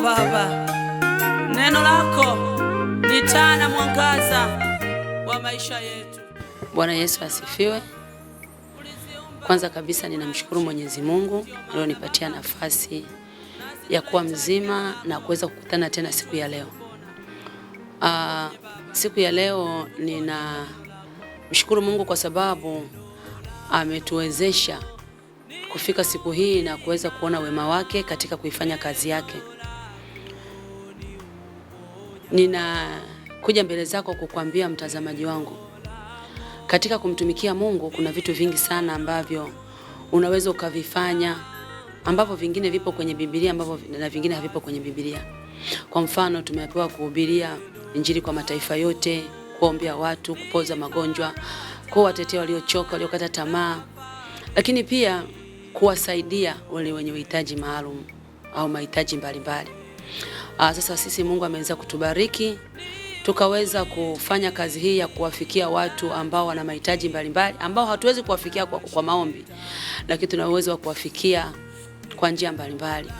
Baba. Neno lako ni taa na mwangaza wa maisha yetu. Bwana Yesu asifiwe. Kwanza kabisa ninamshukuru Mwenyezi Mungu alionipatia nafasi ya kuwa mzima na kuweza kukutana tena siku ya leo. Siku ya leo ninamshukuru Mungu kwa sababu ametuwezesha kufika siku hii na kuweza kuona wema wake katika kuifanya kazi yake. Ninakuja mbele zako kukuambia mtazamaji wangu, katika kumtumikia Mungu kuna vitu vingi sana ambavyo unaweza ukavifanya, ambavyo vingine vipo kwenye Biblia ambavyo na vingine havipo kwenye Biblia. Kwa mfano, tumepewa kuhubiria injili kwa mataifa yote, kuombea watu, kupoza magonjwa, kuwatetea waliochoka, waliokata tamaa, lakini pia kuwasaidia wale wenye uhitaji maalum au mahitaji mbalimbali. Sasa sisi Mungu ameweza kutubariki tukaweza kufanya kazi hii ya kuwafikia watu ambao wana mahitaji mbalimbali, ambao hatuwezi kuwafikia kwa maombi, lakini tuna uwezo wa kuwafikia kwa njia mbalimbali.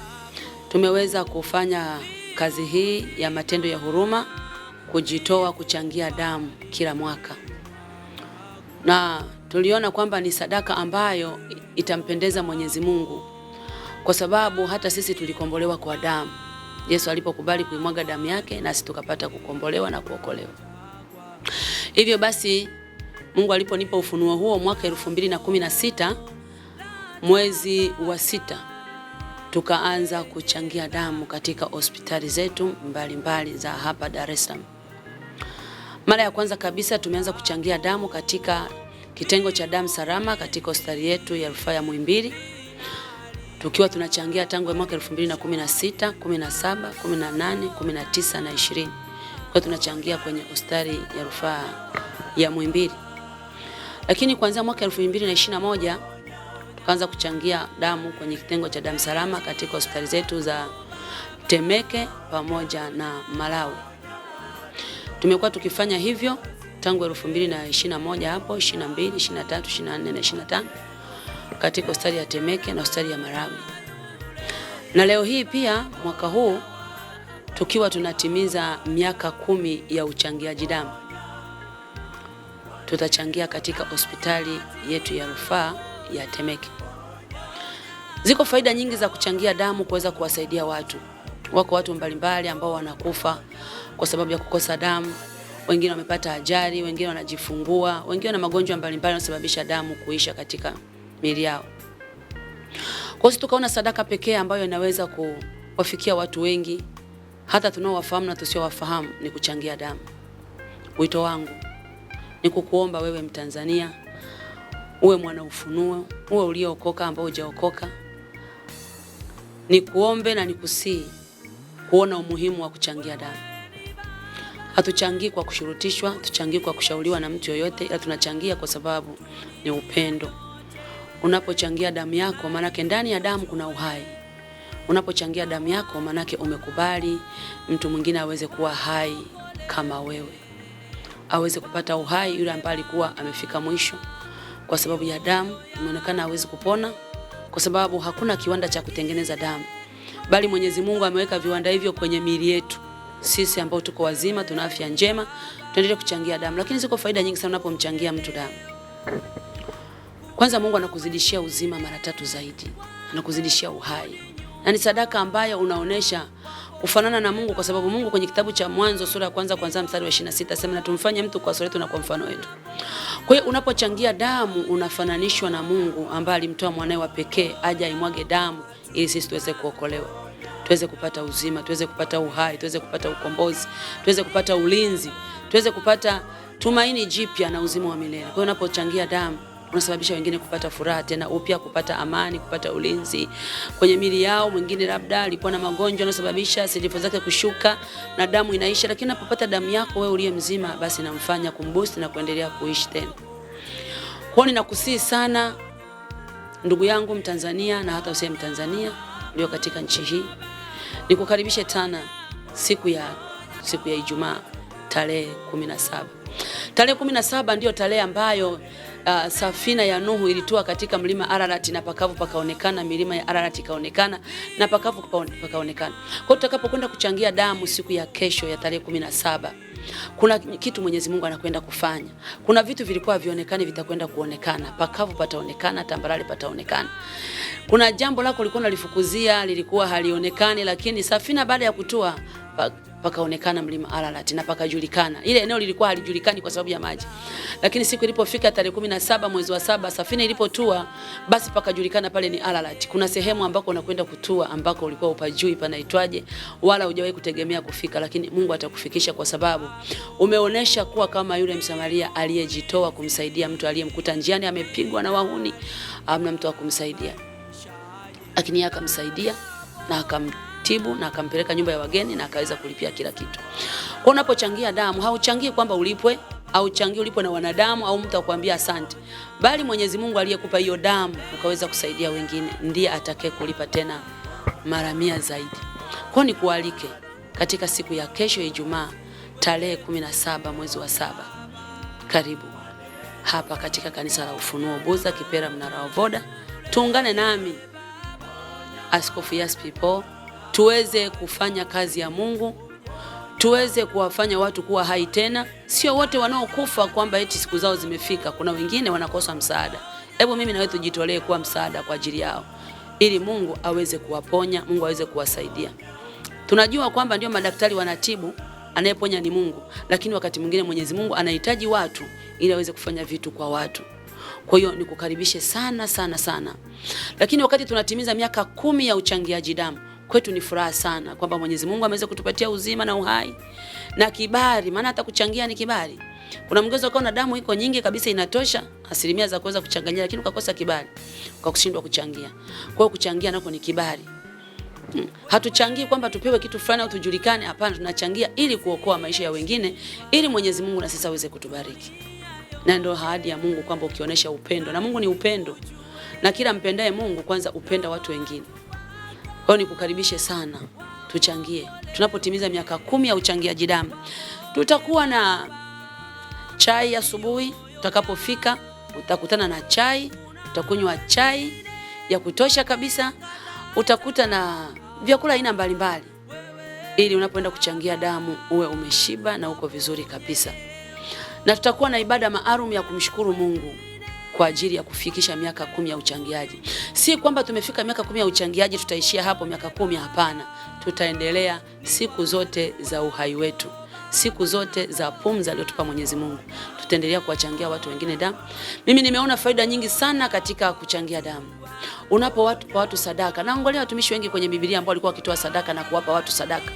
Tumeweza kufanya kazi hii ya matendo ya huruma, kujitoa kuchangia damu kila mwaka. Na tuliona kwamba ni sadaka ambayo itampendeza Mwenyezi Mungu, kwa sababu hata sisi tulikombolewa kwa damu. Yesu alipokubali kuimwaga damu yake, nasi tukapata kukombolewa na kuokolewa. Hivyo basi Mungu aliponipa ufunuo huo mwaka 2016 mwezi wa 6, tukaanza kuchangia damu katika hospitali zetu mbalimbali za hapa Dar es Salaam. Mara ya kwanza kabisa tumeanza kuchangia damu katika kitengo cha damu salama katika hospitali yetu ya Rufaa ya Muhimbili. Tukiwa tunachangia tangu mwaka 2016, 17, 18, 19 na 20. Kwa tunachangia kwenye hospitali ya Rufaa ya Muhimbili. Lakini kuanzia mwaka 2021 tukaanza kuchangia damu kwenye kitengo cha damu salama katika hospitali zetu za Temeke pamoja na Malawi. Tumekuwa tukifanya hivyo tangu 2021 hapo 22, 23, 24 na 25 katika hospitali ya Temeke na hospitali ya Malawi. Na leo hii pia mwaka huu tukiwa tunatimiza miaka 10 ya uchangiaji damu, tutachangia katika hospitali yetu ya Rufaa ya Temeke. Ziko faida nyingi za kuchangia damu kuweza kuwasaidia watu. Wako watu mbalimbali ambao wanakufa kwa sababu ya kukosa damu. Wengine wamepata ajali, wengine wanajifungua, wengine na magonjwa mbalimbali yanayosababisha damu kuisha katika miili yao. Kwa hiyo tukaona sadaka pekee ambayo inaweza kuwafikia watu wengi, hata tunaowafahamu na tusiowafahamu, ni kuchangia damu. Wito wangu ni kukuomba wewe Mtanzania, uwe mwana ufunuo, uwe uliokoka ambao hujaokoka, ni kuombe na nikusii kuona umuhimu wa kuchangia damu. Hatuchangii kwa kushurutishwa, tuchangii kwa kushauriwa na mtu yoyote, ila tunachangia kwa sababu ni upendo. Unapochangia damu yako, manake ndani ya damu kuna uhai. Unapochangia damu yako, manake umekubali mtu mwingine aweze kuwa hai kama wewe, aweze kupata uhai yule ambaye alikuwa amefika mwisho. Kwa sababu ya damu imeonekana hawezi kupona, kwa sababu hakuna kiwanda cha kutengeneza damu, bali Mwenyezi Mungu ameweka viwanda hivyo kwenye miili yetu. Sisi ambao tuko wazima, tuna afya njema, tuendelee kuchangia damu. Lakini ziko faida nyingi sana unapomchangia mtu damu. Kwanza, Mungu anakuzidishia uzima mara 3 zaidi. Anakuzidishia uhai. Na ni sadaka ambayo unaonesha kufanana na Mungu, kwa sababu Mungu kwenye kitabu cha Mwanzo sura ya kwanza kuanzia mstari wa 26 asema, na tumfanye mtu kwa sura yetu na kwa mfano wetu. Kwa hiyo unapochangia damu unafananishwa na Mungu ambaye alimtoa mwanae wa pekee aje aimwage damu ili sisi tuweze kuokolewa, tuweze kupata uzima, tuweze kupata uhai, tuweze kupata ukombozi, tuweze kupata ulinzi, tuweze kupata tumaini jipya na uzima wa milele. Kwa hiyo unapochangia damu unasababisha wengine kupata furaha tena upya, kupata amani, kupata ulinzi kwenye miili yao. Mwingine labda alikuwa na magonjwa yanayosababisha selifu zake kushuka na damu inaisha, lakini unapopata damu yako wewe uliye mzima, basi inamfanya kumboost na kuendelea kuishi tena. Kwa hiyo ninakusihi sana ndugu yangu Mtanzania na hata usiye Mtanzania ulio katika nchi hii, nikukaribishe tena siku ya Ijumaa tarehe 17. Tarehe 17 ndio tarehe ambayo safina ya Nuhu ilitua katika mlima Ararat na pakavu pakaonekana, milima ya Ararat ikaonekana na pakavu pakaonekana. Kwa tutakapokwenda kuchangia damu siku ya kesho ya tarehe 17, kuna kitu Mwenyezi Mungu anakwenda kufanya. Kuna vitu vilikuwa vionekani vitakwenda kuonekana, pakavu pataonekana, tambarare pataonekana. Kuna jambo lako lilikuwa nalifukuzia lilikuwa halionekani, lakini safina baada ya kutua pakaonekana mlima Ararat na pakajulikana. Ile eneo lilikuwa halijulikani kwa sababu ya maji. Lakini siku ilipofika tarehe 17 mwezi wa 7, safina ilipotua, basi pakajulikana pale ni Ararat. Kuna sehemu ambako unakwenda kutua ambako ulikuwa upajui panaitwaje wala hujawahi kutegemea kufika, lakini Mungu atakufikisha kwa sababu umeonesha kuwa kama yule Msamaria aliyejitoa kumsaidia mtu aliyemkuta njiani amepigwa na wahuni, hamna mtu wa kumsaidia. Lakini yeye akamsaidia na akamtibu na akampeleka nyumba ya wageni na akaweza kulipia kila kitu. Kwa unapochangia damu, hauchangii kwamba ulipwe, au changi ulipwe na wanadamu au mtu akwambia asante, bali Mwenyezi Mungu aliyekupa hiyo damu ukaweza kusaidia wengine ndiye atakaye kulipa tena mara 100 zaidi. Kwa ni kualike katika siku ya kesho ya Ijumaa tarehe 17 mwezi wa 7. Karibu hapa katika kanisa la Ufunuo Buza Kipera Mnara wa Voda. Tuungane nami Askofu Yaspi Paul, tuweze kufanya kazi ya Mungu, tuweze kuwafanya watu kuwa hai tena. Sio wote wanaokufa kwamba eti siku zao zimefika, kuna wengine wanakosa msaada. Hebu mimi na wewe tujitolee kuwa msaada kwa ajili yao, ili Mungu aweze kuwaponya, Mungu aweze kuwasaidia. Tunajua kwamba ndio madaktari wanatibu, anayeponya ni Mungu, lakini wakati mwingine Mwenyezi Mungu anahitaji watu ili aweze kufanya vitu kwa watu. Kwa hiyo nikukaribishe sana sana sana. Lakini wakati tunatimiza miaka 10 ya uchangiaji damu, kwetu ni furaha sana kwamba Mwenyezi Mungu ameweza kutupatia uzima na uhai na kibali, maana hata kuchangia ni kibali. Kuna mgezo kwa na damu iko nyingi kabisa inatosha asilimia za kuweza kuchanganya, lakini ukakosa kibali kwa kushindwa kuchangia. Kwa hiyo kuchangia nako ni kibali. Hatuchangii kwamba tupewe kitu fulani au tujulikane, hapana, tunachangia ili kuokoa maisha ya wengine, ili Mwenyezi Mungu na sisi aweze kutubariki. Na ndio ahadi ya Mungu kwamba ukionyesha upendo, na Mungu ni upendo, na kila mpendaye Mungu kwanza upenda watu wengine. Kwa hiyo nikukaribishe sana, tuchangie. Tunapotimiza miaka 10 ya uchangiaji damu, tutakuwa na chai asubuhi. Utakapofika utakutana na chai, utakunywa chai ya kutosha kabisa. Utakuta na vyakula aina mbalimbali, ili unapoenda kuchangia damu uwe umeshiba na uko vizuri kabisa. Na tutakuwa na ibada maalum ya kumshukuru Mungu kwa ajili ya kufikisha miaka 10 ya uchangiaji. Si kwamba tumefika miaka 10 ya uchangiaji tutaishia hapo miaka 10, hapana. Tutaendelea siku zote za uhai wetu, siku zote za pumzi aliyotupa Mwenyezi Mungu. Tutaendelea kuwachangia watu wengine damu. Mimi nimeona faida nyingi sana katika kuchangia damu. Unapowapa watu sadaka, naangalia watumishi wengi kwenye Biblia ambao walikuwa wakitoa sadaka na kuwapa watu sadaka.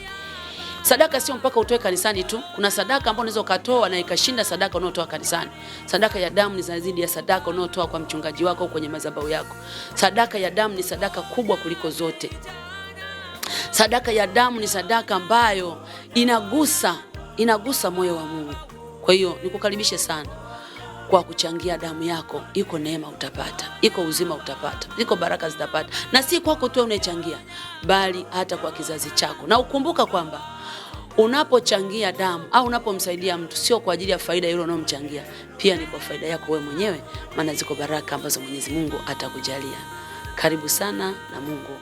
Sadaka sio mpaka utoe kanisani tu. Kuna sadaka ambayo unaweza ukatoa na ikashinda sadaka unayotoa kanisani. Sadaka ya damu ni zaidi ya sadaka unayotoa kwa mchungaji wako au kwenye madhabahu yako. Sadaka ya damu ni sadaka kubwa kuliko zote. Sadaka ya damu ni sadaka ambayo inagusa moyo wa Mungu. Kwa hiyo nikukaribishe sana kwa kuchangia damu yako. Iko neema utapata, iko uzima utapata, iko baraka zitapata. Na si kwako tu unayechangia, bali hata kwa kizazi chako. Na ukumbuka kwamba unapochangia damu au unapomsaidia mtu, sio kwa ajili ya faida yule unayomchangia, pia ni kwa faida yako wewe mwenyewe, maana ziko baraka ambazo Mwenyezi Mungu atakujalia. Karibu sana na Mungu